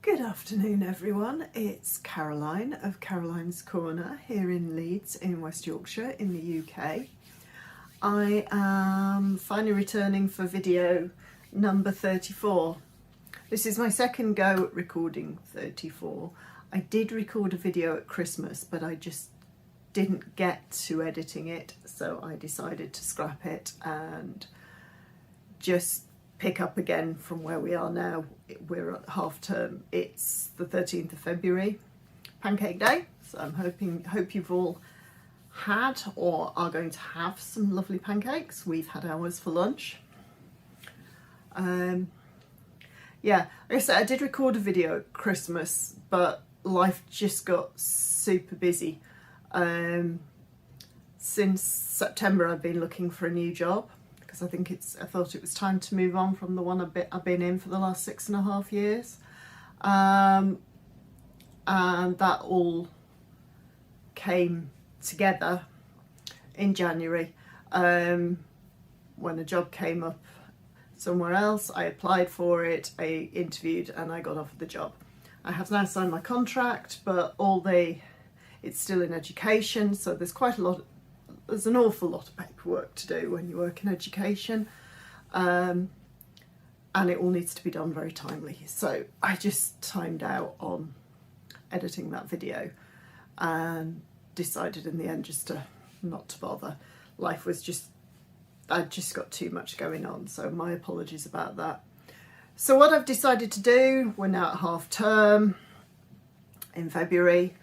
Good afternoon everyone, it's Caroline of Caroline's Corner here in Leeds in West Yorkshire in the UK. I am finally returning for video number 34. This is my second go at recording 34. I did record a video at Christmas but I just didn't get to editing it, so I decided to scrap it and just pick up again from where we are now. We're at half term. It's the 13th of February, Pancake Day, so hope you've all had or are going to have some lovely pancakes. We've had ours for lunch. Yeah, like I said, I did record a video at Christmas, but life just got super busy. Since September I've been looking for a new job, because I thought it was time to move on from the one I've been in for the last 6.5 years. And that all came together in January. When a job came up somewhere else, I applied for it, I interviewed and I got offered the job. I have now signed my contract, but it's still in education, so there's an awful lot of paperwork to do when you work in education, and it all needs to be done very timely. So I just timed out on editing that video and decided in the end just not to bother. I'd just got too much going on, so my apologies about that. So what I've decided to do, we're now at half term in February,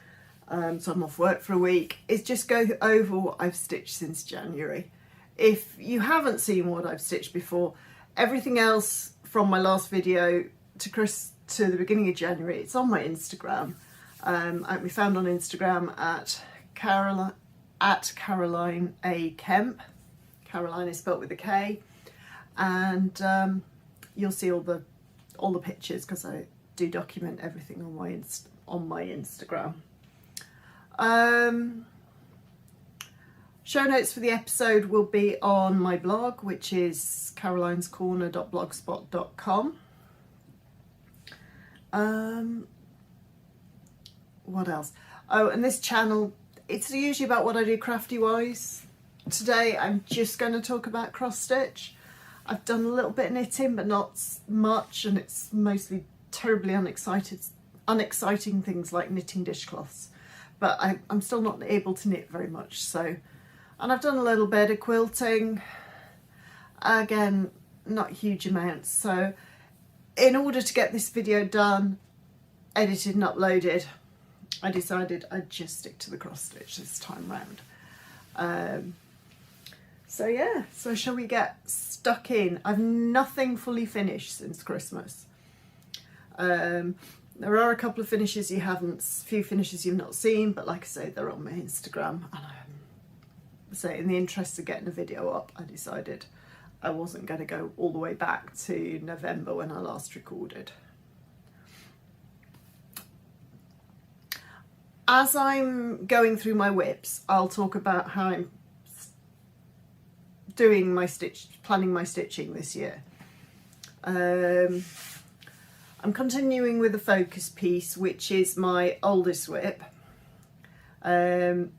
so I'm off work for a week, is just go over what I've stitched since January. If you haven't seen what I've stitched before, everything else from my last video to the beginning of January, it's on my Instagram. I can be found on Instagram at Caroline A. Kemp. Caroline is spelt with a K, and you'll see all the pictures because I do document everything on my Instagram. Show notes for the episode will be on my blog, which is carolinescorner.blogspot.com. What else? Oh, and this channel, it's usually about what I do crafty wise. Today I'm just going to talk about cross stitch. I've done a little bit of knitting but not much, and it's mostly terribly unexciting things like knitting dishcloths. But I'm still not able to knit very much, so, and I've done a little bit of quilting, again not huge amounts. So in order to get this video done, edited and uploaded, I decided I'd just stick to the cross stitch this time round. So yeah, so shall we get stuck in? I've nothing fully finished since Christmas. There are a couple of finishes few finishes you've not seen, but like I say, they're on my Instagram. And so in the interest of getting a video up, I decided I wasn't going to go all the way back to November when I last recorded. As I'm going through my whips, I'll talk about how I'm doing planning my stitching this year. I'm continuing with the focus piece, which is my oldest whip, and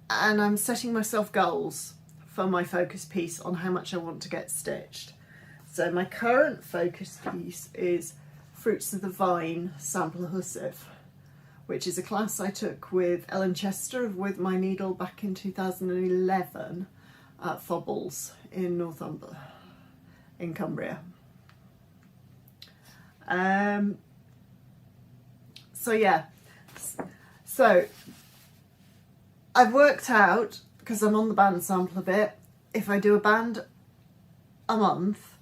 I'm setting myself goals for my focus piece on how much I want to get stitched. So my current focus piece is Fruits of the Vine Sample Hussif, which is a class I took with Ellen Chester of With My Needle back in 2011 at Fobbles in Northumberland, in Cumbria. So yeah, so I've worked out, because I'm on the band sample a bit, if I do a band a month,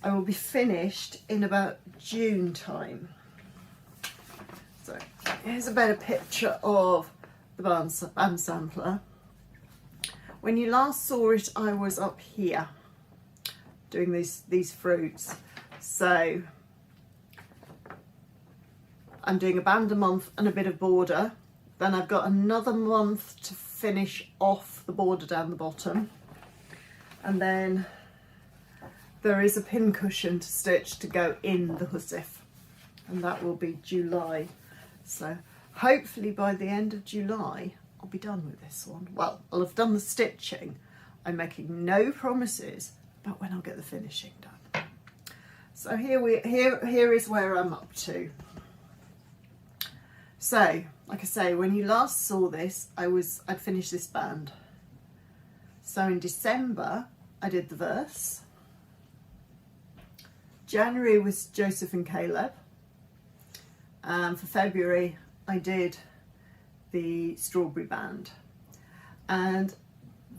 I will be finished in about June time. So here's a better picture of the band sampler. When you last saw it, I was up here doing these fruits. So I'm doing a band a month and a bit of border. Then I've got another month to finish off the border down the bottom. And then there is a pin cushion to stitch to go in the hussif. and that will be July. So hopefully by the end of July I'll be done with this one. Well, I'll have done the stitching. I'm making no promises about when I'll get the finishing done. So here is where I'm up to. So, like I say, when you last saw this, I'd finished this band. So in December, I did the verse. January was Joseph and Caleb. For February, I did the strawberry band. And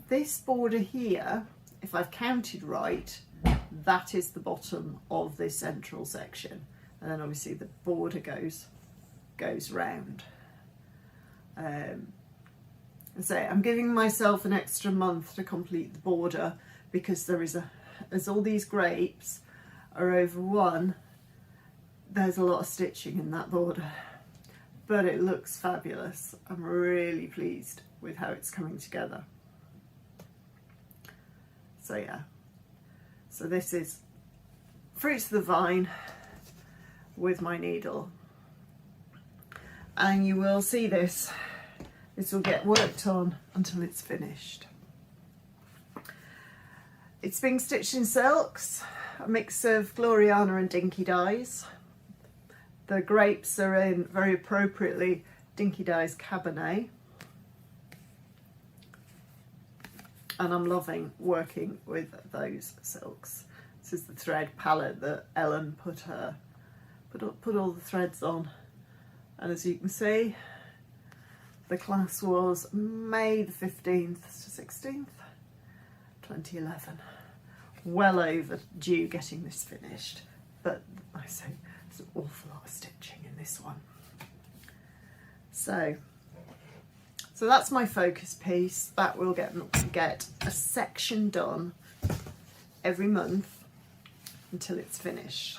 this border here, if I've counted right, that is the bottom of this central section. And then obviously the border goes round. So I'm giving myself an extra month to complete the border because as all these grapes are over one, there's a lot of stitching in that border, but it looks fabulous. I'm really pleased with how it's coming together. So yeah, so this is Fruits of the Vine with my needle. And you will see this will get worked on until it's finished. It's being stitched in silks, a mix of Gloriana and Dinky dyes. The grapes are in, very appropriately, Dinky Dyes Cabernet. And I'm loving working with those silks. This is the thread palette that Ellen put all the threads on. And as you can see, the class was May the 15th to 16th, 2011. Well overdue getting this finished, but I say there's an awful lot of stitching in this one. So that's my focus piece. That will get a section done every month until it's finished.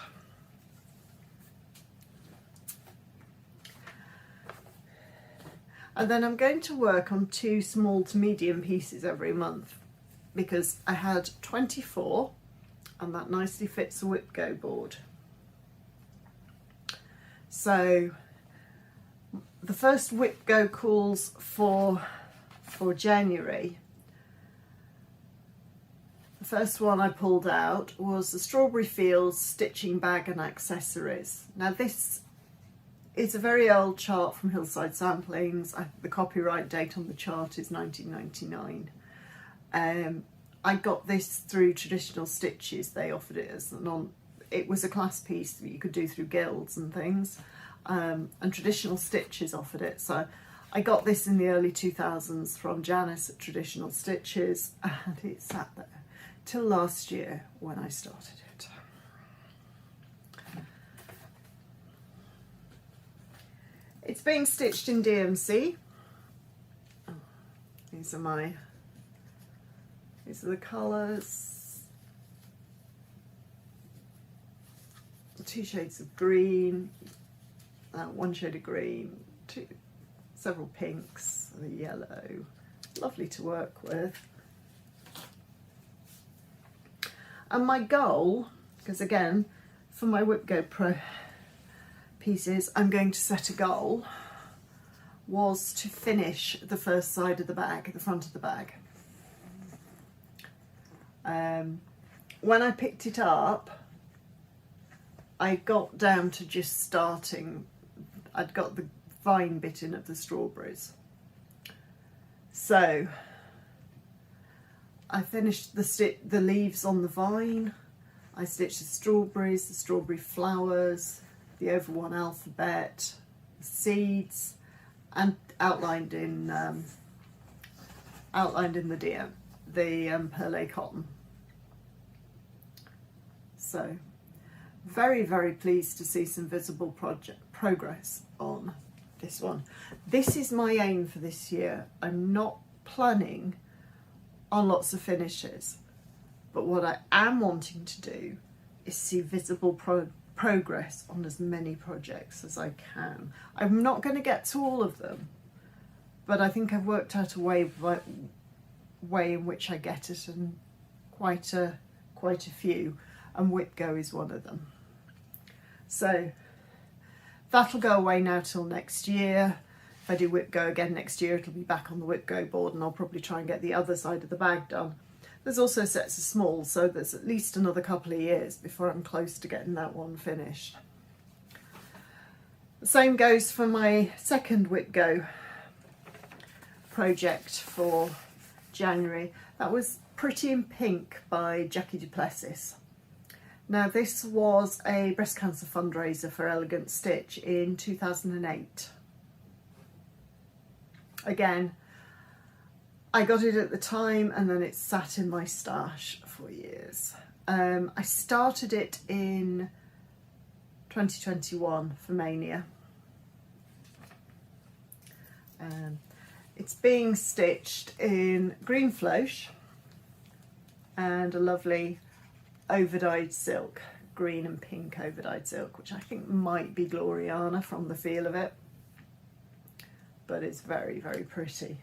And then I'm going to work on 2 small to medium pieces every month because I had 24 and that nicely fits a whip go board. So the first whip go calls for January. The first one I pulled out was the Strawberry Fields Stitching Bag and Accessories. Now this is a very old chart from Hillside Samplings. The copyright date on the chart is 1999. I got this through Traditional Stitches. They offered it as it was a class piece that you could do through guilds and things. And Traditional Stitches offered it. So I got this in the early 2000s from Janice at Traditional Stitches, and it sat there till last year when I started it. It's being stitched in DMC. These are the colours. 2 shades of green, 1 shade of green, several pinks, and a yellow. Lovely to work with. And my goal, because again, for my Whip Go Pro pieces, I'm going to set a goal, was to finish the first side of the bag, the front of the bag. When I picked it up, I got down to just starting. I'd got the vine bit in of the strawberries. So I finished the leaves on the vine. I stitched the strawberries, the strawberry flowers, the over 1 alphabet, the seeds, and outlined in the perlé cotton. So very, very pleased to see some visible progress on this one. This is my aim for this year. I'm not planning on lots of finishes, but what I am wanting to do is see visible progress on as many projects as I can. I'm not going to get to all of them, but I think I've worked out a way in which I get it, and quite a few, and Whip Go is one of them. So that'll go away now till next year. If I do whip go again next year, it'll be back on the whip go board, and I'll probably try and get the other side of the bag done. There's also sets of smalls, so there's at least another couple of years before I'm close to getting that one finished. The same goes for my second whip go project for January. That was Pretty in Pink by Jackie Duplessis. Now this was a breast cancer fundraiser for Elegant Stitch in 2008. Again, I got it at the time and then it sat in my stash for years. I started it in 2021 for Mania. It's being stitched in green floche and a lovely overdyed silk, green and pink overdyed silk, which I think might be Gloriana from the feel of it, but it's very, very pretty.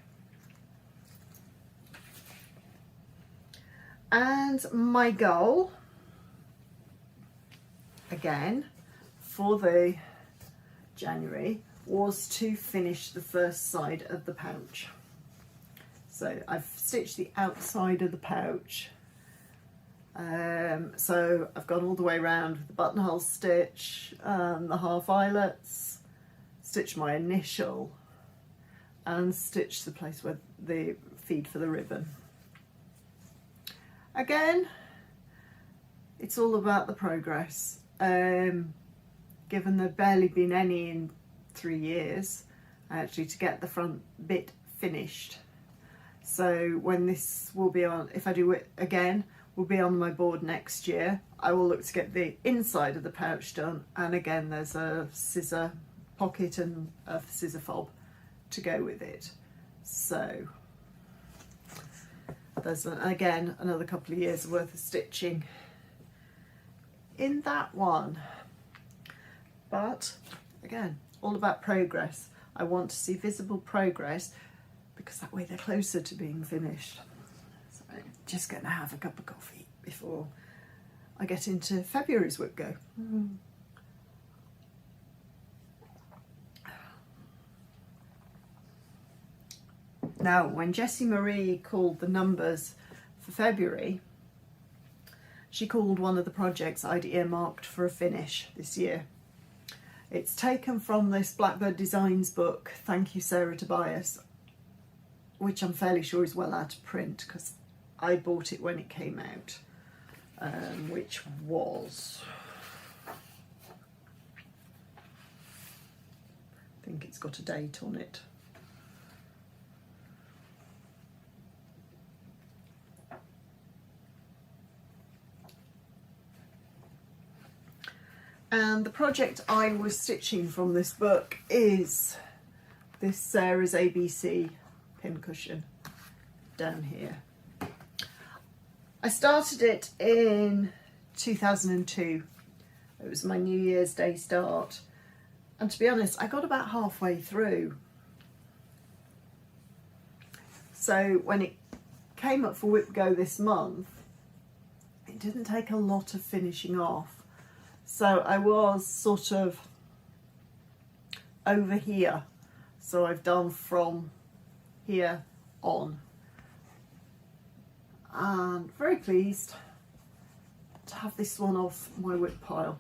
And my goal, again, for the January, was to finish the first side of the pouch. So I've stitched the outside of the pouch. So I've gone all the way around with the buttonhole stitch, the half eyelets, stitched my initial, and stitched the place where the feed for the ribbon. Again, it's all about the progress. Given there've barely been any in 3 years, actually, to get the front bit finished. So when this will be on, if I do it again, will be on my board next year, I will look to get the inside of the pouch done. And again, there's a scissor pocket and a scissor fob to go with it. So there's again another couple of years worth of stitching in that one. But again, all about progress. I want to see visible progress because that way they're closer to being finished. So I'm just going to have a cup of coffee before I get into February's whip go. Now, when Jessie Marie called the numbers for February, she called one of the projects I'd earmarked for a finish this year. It's taken from this Blackbird Designs book, Thank You Sarah Tobias, which I'm fairly sure is well out of print because I bought it when it came out, which was, I think it's got a date on it. And the project I was stitching from this book is this Sarah's ABC pincushion down here. I started it in 2002. It was my New Year's Day start. And to be honest, I got about halfway through. So when it came up for Whip Go this month, it didn't take a lot of finishing off. So I was sort of over here. So I've done from here on. And very pleased to have this one off my whip pile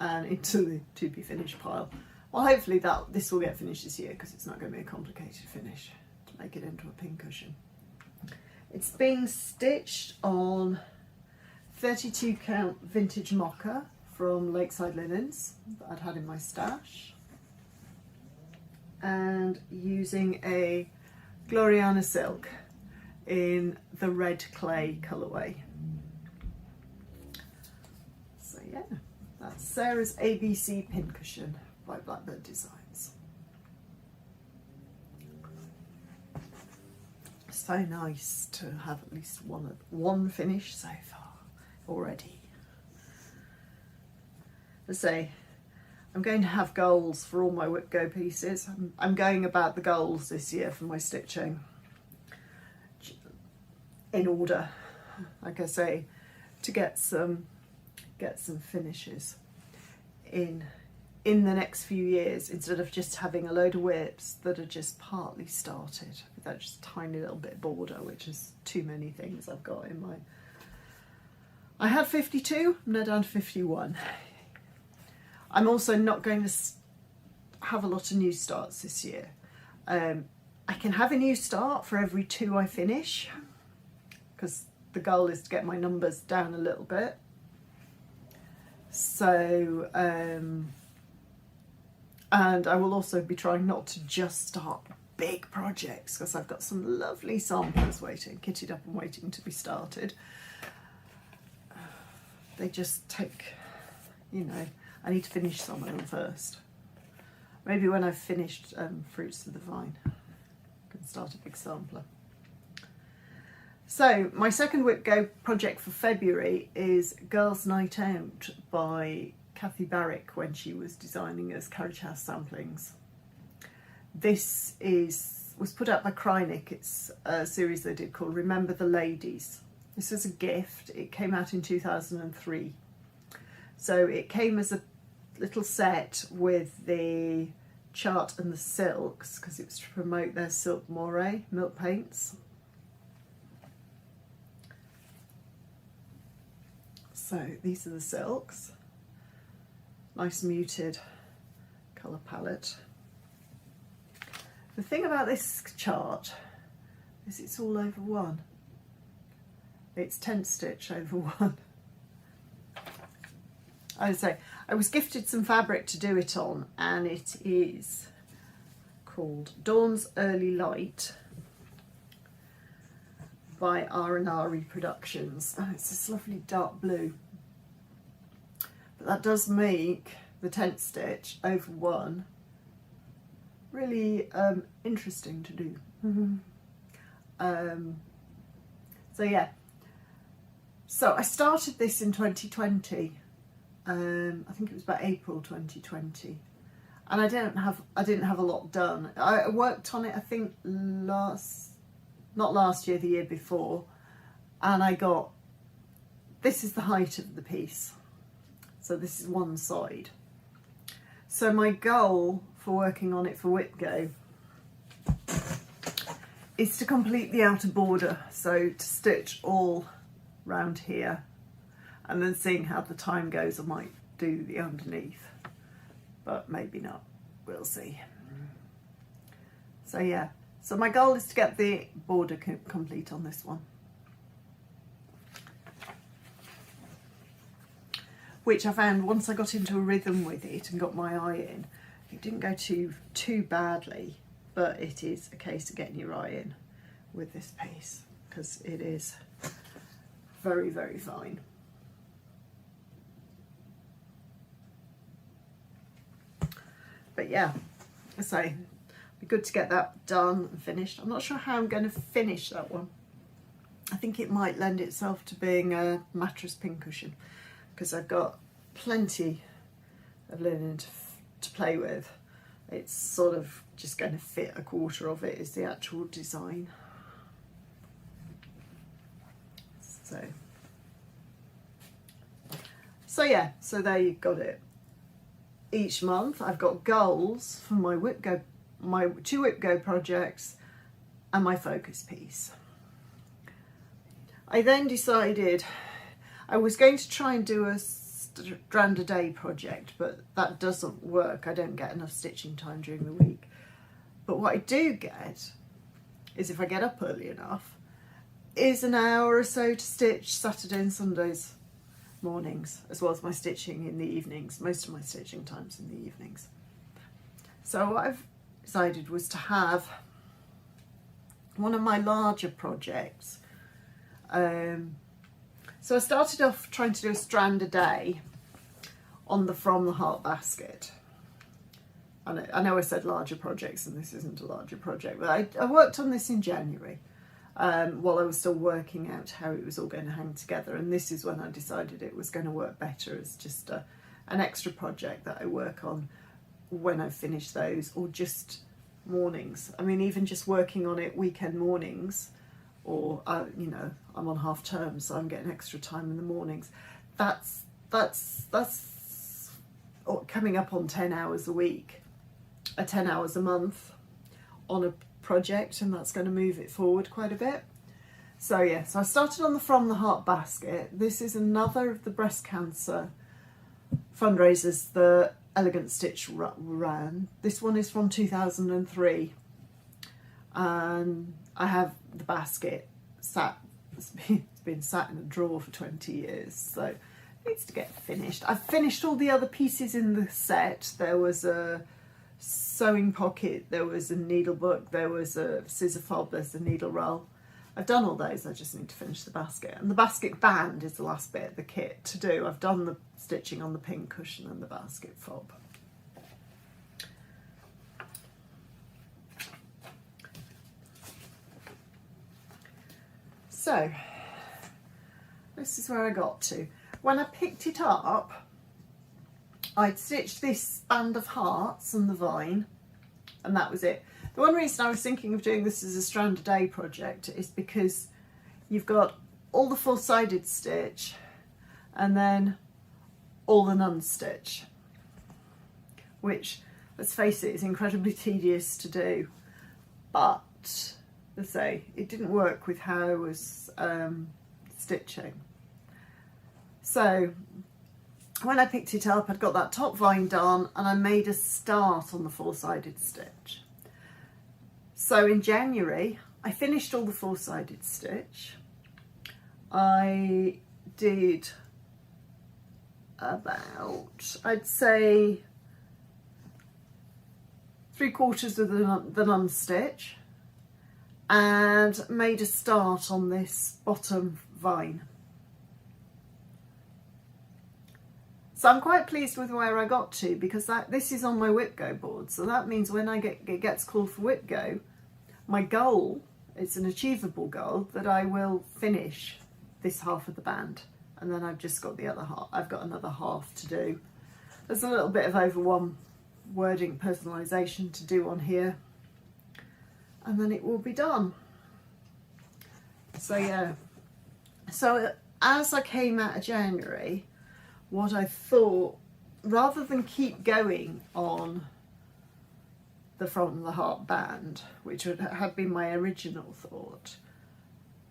and into the to be finished pile. Well, hopefully this will get finished this year because it's not going to be a complicated finish to make it into a pincushion. It's being stitched on 32 count vintage mocha from Lakeside Linens that I'd had in my stash, and using a Gloriana silk in the red clay colourway. So yeah, that's Sarah's ABC pincushion by Blackbird Designs. So nice to have at least one finish so far already. As I say, I'm going to have goals for all my Whip Go pieces. I'm going about the goals this year for my stitching in order, like I say, to get some finishes in in the next few years, instead of just having a load of whips that are just partly started with that just tiny little bit of border, which is too many things I've got in my... I had 52, I'm now down to 51. I'm also not going to have a lot of new starts this year. I can have a new start for every 2 I finish, because the goal is to get my numbers down a little bit. So, and I will also be trying not to just start big projects, because I've got some lovely samplers waiting, kitted up and waiting to be started. They just take, you know, I need to finish some of them first. Maybe when I've finished Fruits of the Vine, I can start a big sampler. So my second Whip Go project for February is Girls' Night Out by Kathy Barrick, when she was designing us Carriage House samplings. This was put out by Krynic. It's a series they did called Remember the Ladies. This is a gift. It came out in 2003. So it came as a little set with the chart and the silks, because it was to promote their Silk Moire milk paints. So these are the silks. Nice muted colour palette. The thing about this chart is it's all over one. It's 10 stitch over one. I would say I was gifted some fabric to do it on, and it is called Dawn's Early Light by R&R Reproductions, and it's this lovely dark blue. But that does make the 10th stitch over one really interesting to do. So yeah, so I started this in 2020. I think it was about April 2020, and I didn't have a lot done. I worked on it, I think not last year, the year before, and I got, this is the height of the piece, so this is one side. So my goal for working on it for Whip Go is to complete the outer border, so to stitch all round here. And then seeing how the time goes, I might do the underneath, but maybe not, we'll see. So yeah, so my goal is to get the border complete on this one, which I found once I got into a rhythm with it and got my eye in, it didn't go too badly, but it is a case of getting your eye in with this piece, because it is very, very fine. But yeah, so it'd be good to get that done and finished. I'm not sure how I'm going to finish that one. I think it might lend itself to being a mattress pincushion, because I've got plenty of linen to play with. It's sort of just going to fit a quarter of it is the actual design. So yeah, so there you got it. Each month I've got goals for my Whip Go, my 2 Whip Go projects and my focus piece. I then decided I was going to try and do a strand a day project, but that doesn't work. I don't get enough stitching time during the week. But what I do get is, if I get up early enough, is an hour or so to stitch Saturday and Sundays mornings, as well as my stitching in the evenings. Most of my stitching time's in the evenings. So what I've decided was to have one of my larger projects. So I started off trying to do a strand a day on the From the Heart basket. I know I said larger projects, and this isn't a larger project, but I worked on this in January. While I was still working out how it was all going to hang together, and this is when I decided it was going to work better as just an extra project that I work on when I finish those, or just mornings. I mean, even just working on it weekend mornings, or you know, I'm on half term, so I'm getting extra time in the mornings. That's coming up on 10 hours a week, 10 hours a month on a project, and that's going to move it forward quite a bit. So yeah, so I started on the From the Heart basket. This is another of the breast cancer fundraisers that Elegant Stitch ran. This one is from 2003, and I have the basket sat, it's been sat in a drawer for 20 years, so it needs to get finished. I've finished all the other pieces in the set. There was a sewing pocket, there was a needle book, there was a scissor fob, there's a needle roll. I've done all those, I just need to finish the basket. And the basket band is the last bit of the kit to do. I've done the stitching on the pin cushion and the basket fob. So, this is where I got to. When I picked it up, I'd stitched this band of hearts and the vine, and that was it. The one reason I was thinking of doing this as a strand a day project is because you've got all the four-sided stitch and then all the nun stitch, which, let's face it, is incredibly tedious to do. But, let's say, it didn't work with how I was stitching. So, when I picked it up, I'd got that top vine done, and I made a start on the four-sided stitch. So in January, I finished all the four-sided stitch. I did about, I'd say, 3/4 of the nun stitch, and made a start on this bottom vine. So I'm quite pleased with where I got to, because this is on my whip go board. So that means when it gets called for whip go, my goal, it's an achievable goal, that I will finish this half of the band. And then I've just got the other half. I've got another half to do. There's a little bit of over one wording personalisation to do on here. And then it will be done. So yeah. So as I came out of January, what I thought, rather than keep going on the From the Heart band, which had been my original thought,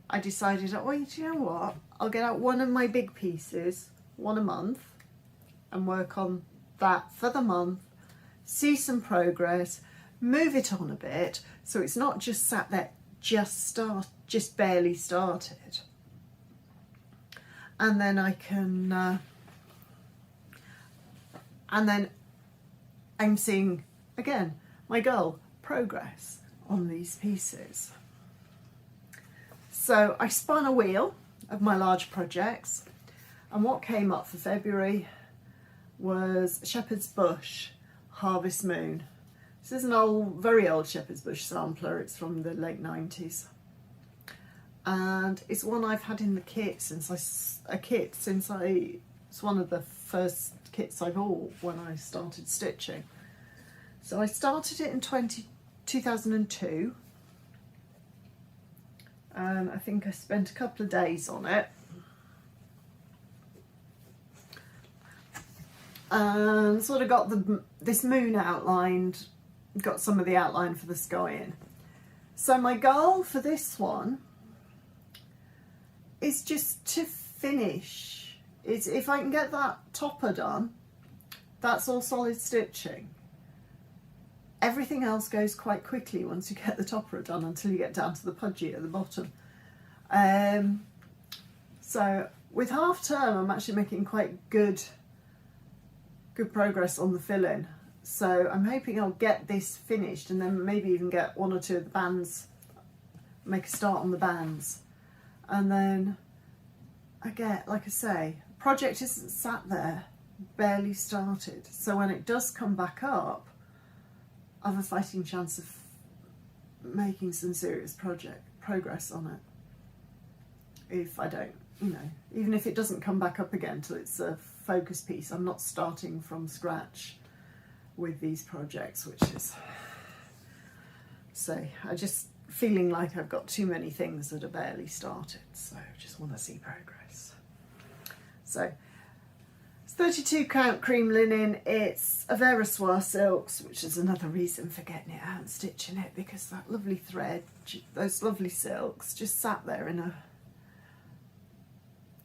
I decided, oh, do you know what? I'll get out one of my big pieces, one a month, and work on that for the month, see some progress, move it on a bit, so it's not just sat there, just barely started. And then I can, and then I'm seeing, again, my goal, progress on these pieces. So I spun a wheel of my large projects, and what came up for February was Shepherd's Bush Harvest Moon. This is an old, very old Shepherd's Bush sampler. It's from the late 90s. And it's one I've had in the kit since it's one of the first kits I bought when I started stitching. So I started it in 2002. And I think I spent a couple of days on it. And sort of got this moon outlined, got some of the outline for the sky in. So my goal for this one is just to finish. It's, if I can get that topper done, that's all solid stitching. Everything else goes quite quickly once you get the topper done, until you get down to the pudgy at the bottom. So with half term, I'm actually making quite good progress on the fill-in. So I'm hoping I'll get this finished, and then maybe even get one or two of the bands, make a start on the bands. And then I get, like I say, project isn't sat there, barely started. So when it does come back up, I have a fighting chance of making some serious progress on it. If I don't, you know, even if it doesn't come back up again till it's a focus piece, I'm not starting from scratch with these projects, which is, so I just feeling like I've got too many things that are barely started, so I just want to see progress. So It's 32 count cream linen. It's a Verosoir silks, which is another reason for getting it out and stitching it, because that lovely thread, those lovely silks, just sat there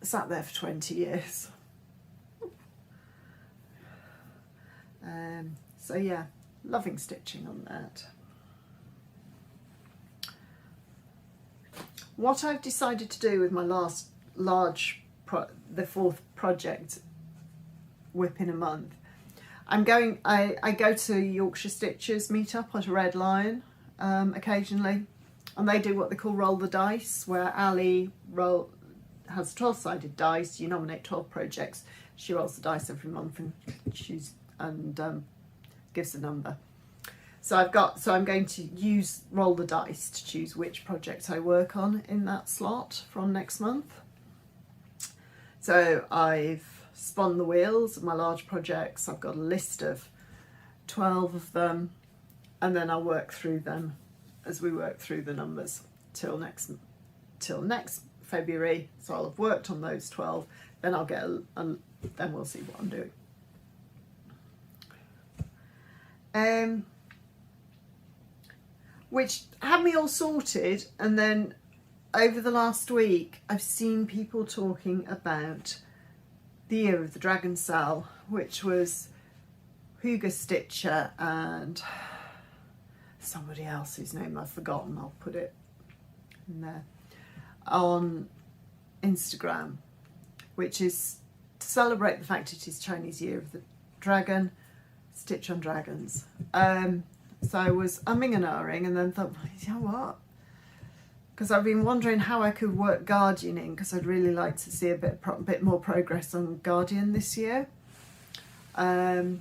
for 20 years. So yeah, loving stitching on that. What I've decided to do with my last large, the fourth project, whip in a month, I go to Yorkshire Stitchers meetup at a Red Lion occasionally, and they do what they call roll the dice, where Ali has 12-sided dice. You nominate 12 projects. She rolls the dice every month and gives a number. So I'm going to roll the dice to choose which project I work on in that slot from next month. So I've spun the wheels of my large projects. I've got a list of 12 of them, and then I'll work through them as we work through the numbers till next February. So I'll have worked on those 12, then I'll get then we'll see what I'm doing. Which had me all sorted, and then over the last week I've seen people talking about the Year of the Dragon Cell, which was Hugo Stitcher and somebody else whose name I've forgotten. I'll put it in there on Instagram, which is to celebrate the fact it is Chinese Year of the Dragon, Stitch on Dragons. So I was umming and ahhing, and then thought, you know what? Because I've been wondering how I could work Guardianing, because I'd really like to see a bit more progress on Guardian this year. Because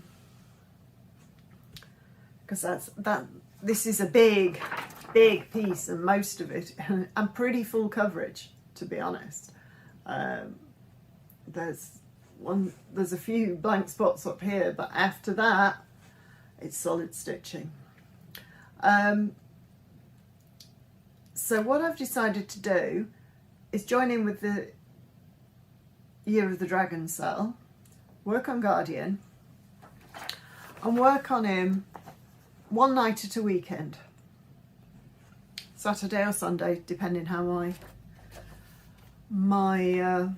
this is a big piece, and most of it, and pretty full coverage, to be honest. There's a few blank spots up here, but after that, it's solid stitching. So what I've decided to do is join in with the Year of the Dragon Cell, work on Guardian, and work on him one night at a weekend. Saturday or Sunday, depending how my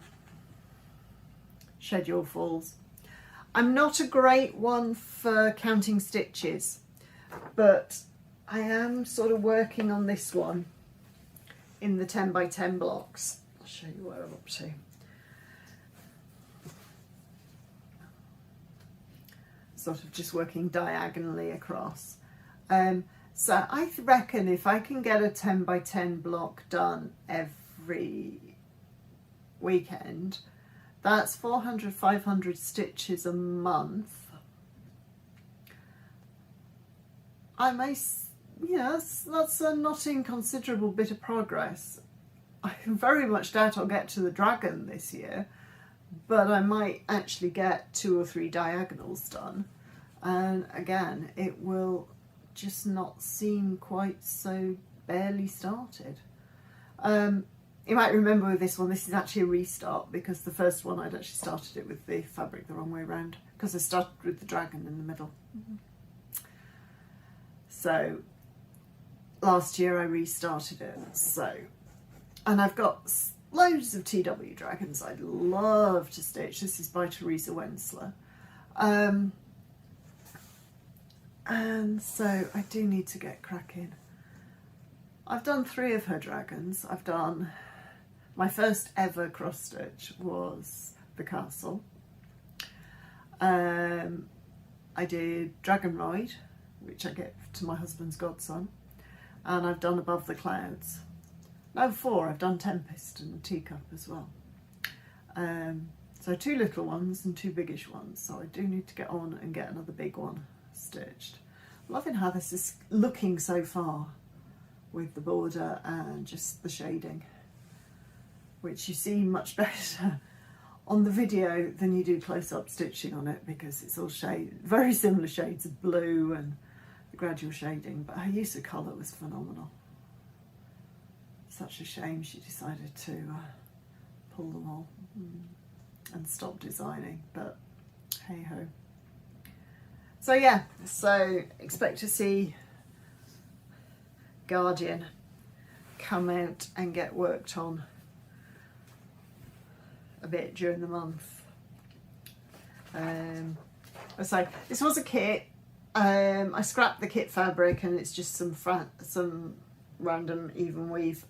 schedule falls. I'm not a great one for counting stitches, but I am sort of working on this one in the 10 by 10 blocks. I'll show you where I'm up to. Sort of just working diagonally across. So I reckon if I can get a 10 by 10 block done every weekend, that's 400, 500 stitches a month. I may, yes, that's a not inconsiderable bit of progress. I very much doubt I'll get to the dragon this year, but I might actually get 2 or 3 diagonals done. And again, it will just not seem quite so barely started. You might remember with this one, this is actually a restart, because the first one I'd actually started it with the fabric the wrong way around, because I started with the dragon in the middle. So last year I restarted it. So, and I've got loads of TW dragons I'd love to stitch. This is by Teresa Wensler. And so I do need to get cracking. I've done 3 of her dragons. I've done, my first ever cross stitch was the castle. I did Dragon Ride, which I gave to my husband's godson, and I've done Above the Clouds. No, 4, I've done Tempest and Teacup as well. So 2 little ones and 2 biggish ones, so I do need to get on and get another big one stitched. Loving how this is looking so far with the border and just the shading, which you see much better on the video than you do close-up stitching on it, because it's all very similar shades of blue and the gradual shading, but her use of colour was phenomenal. Such a shame she decided to pull them all and stop designing, but hey ho. So yeah, so expect to see Guardian come out and get worked on a bit during the month. So this was a kit. I scrapped the kit fabric and it's just some random even weave,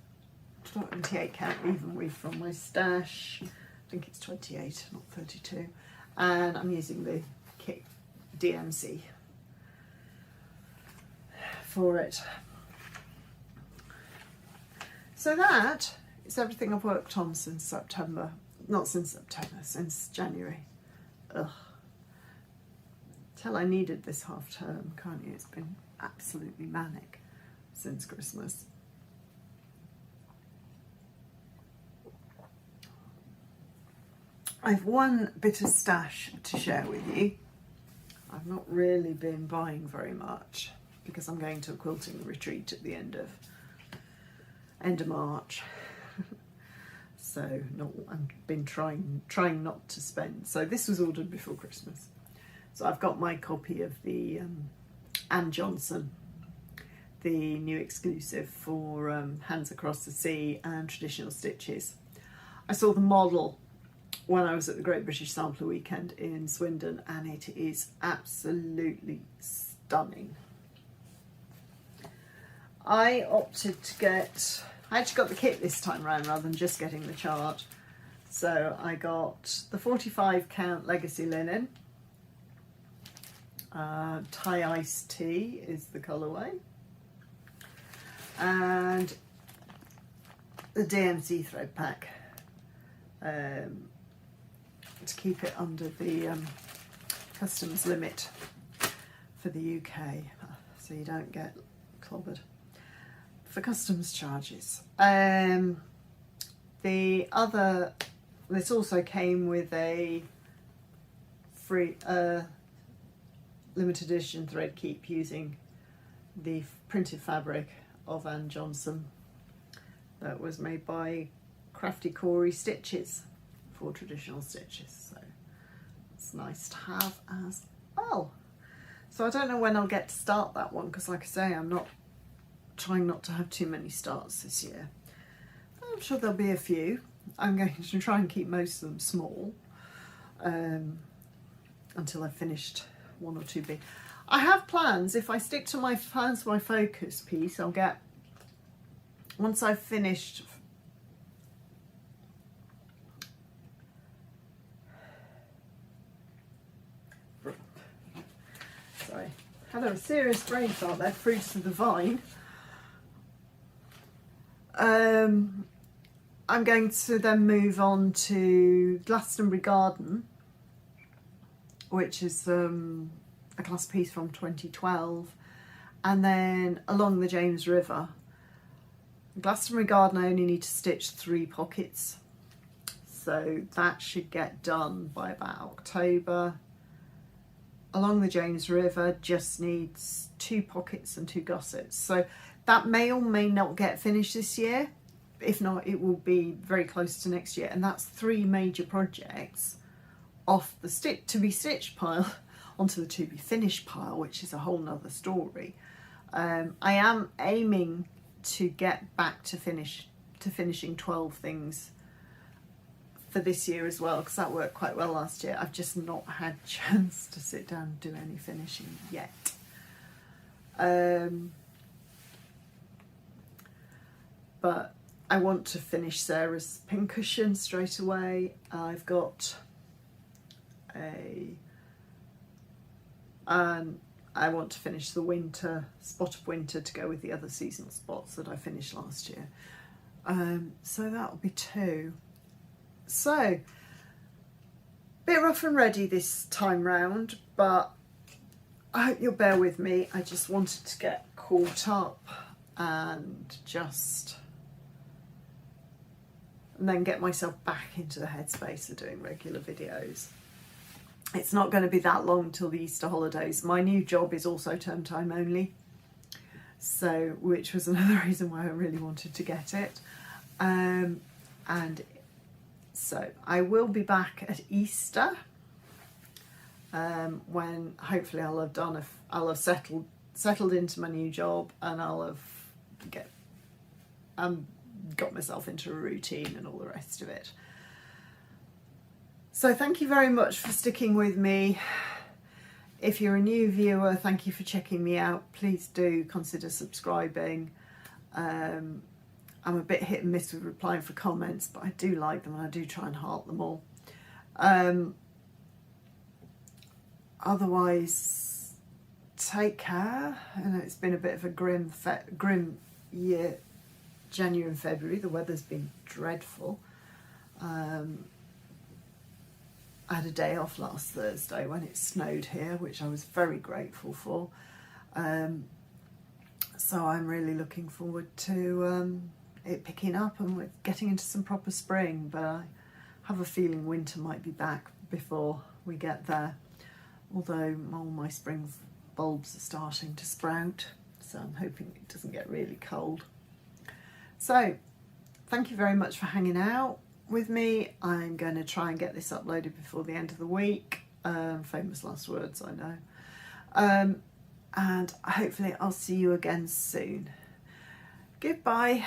28 count even weave from my stash. I think it's 28, not 32. And I'm using the kit DMC for it. So that is everything I've worked on since September. Not since September, since January. Ugh. Tell I needed this half term, can't you? It's been absolutely manic since Christmas. I've one bit of stash to share with you. I've not really been buying very much because I'm going to a quilting retreat at the end of March. So I've been trying not to spend. So this was ordered before Christmas. So I've got my copy of the Anne Johnson, the new exclusive for Hands Across the Sea and Traditional Stitches. I saw the model when I was at the Great British Sampler Weekend in Swindon, and it is absolutely stunning. I opted to get, I actually got the kit this time round rather than just getting the chart. So I got the 45 count Legacy Linen. Thai Iced Tea is the colourway. And the DMC thread pack. To keep it under the customs limit for the UK, so you don't get clobbered for customs charges. The other, this also came with a free limited edition thread keep using the printed fabric of Anne Johnson that was made by Crafty Corey Stitches for Traditional Stitches, so it's nice to have as well. So I don't know when I'll get to start that one because, like I say, I'm not trying not to have too many starts this year. I'm sure there'll be a few. I'm going to try and keep most of them small until I've finished one or two big. I have plans. If I stick to my plans for my focus piece, I'll get, once I've finished sorry, had a serious brain fart there, fruits of the vine. I'm going to then move on to Glastonbury Garden, which is a glass piece from 2012, and then Along the James River. Glastonbury Garden, I only need to stitch 3 pockets, so that should get done by about October. Along the James River just needs 2 pockets and 2 gussets, so that may or may not get finished this year. If not, it will be very close to next year, and that's 3 major projects off the to be stitched pile onto the to be finished pile, which is a whole nother story. I am aiming to get back to finishing 12 things for this year as well, because that worked quite well last year. I've just not had a chance to sit down and do any finishing yet. But I want to finish Sarah's pincushion straight away. I've got I want to finish the winter, spot of winter, to go with the other seasonal spots that I finished last year. So that'll be 2. So, bit rough and ready this time round, but I hope you'll bear with me. I just wanted to get caught up and then get myself back into the headspace of doing regular videos. It's not going to be that long till the Easter holidays. My new job is also term time only, so which was another reason why I really wanted to get it. And so I will be back at Easter. when hopefully I'll have settled into my new job, and I'll have got myself into a routine and all the rest of it. So thank you very much for sticking with me. If you're a new viewer, thank you for checking me out. Please do consider subscribing. I'm a bit hit and miss with replying for comments, but I do like them and I do try and heart them all. Otherwise, take care. I know it's been a bit of a grim year, January and February. The weather's been dreadful. I had a day off last Thursday when it snowed here, which I was very grateful for. So I'm really looking forward to it picking up and we're getting into some proper spring, but I have a feeling winter might be back before we get there. Although all my spring bulbs are starting to sprout, so I'm hoping it doesn't get really cold. So, thank you very much for hanging out with me. I'm going to try and get this uploaded before the end of the week. Famous last words, I know. And hopefully I'll see you again soon. Goodbye.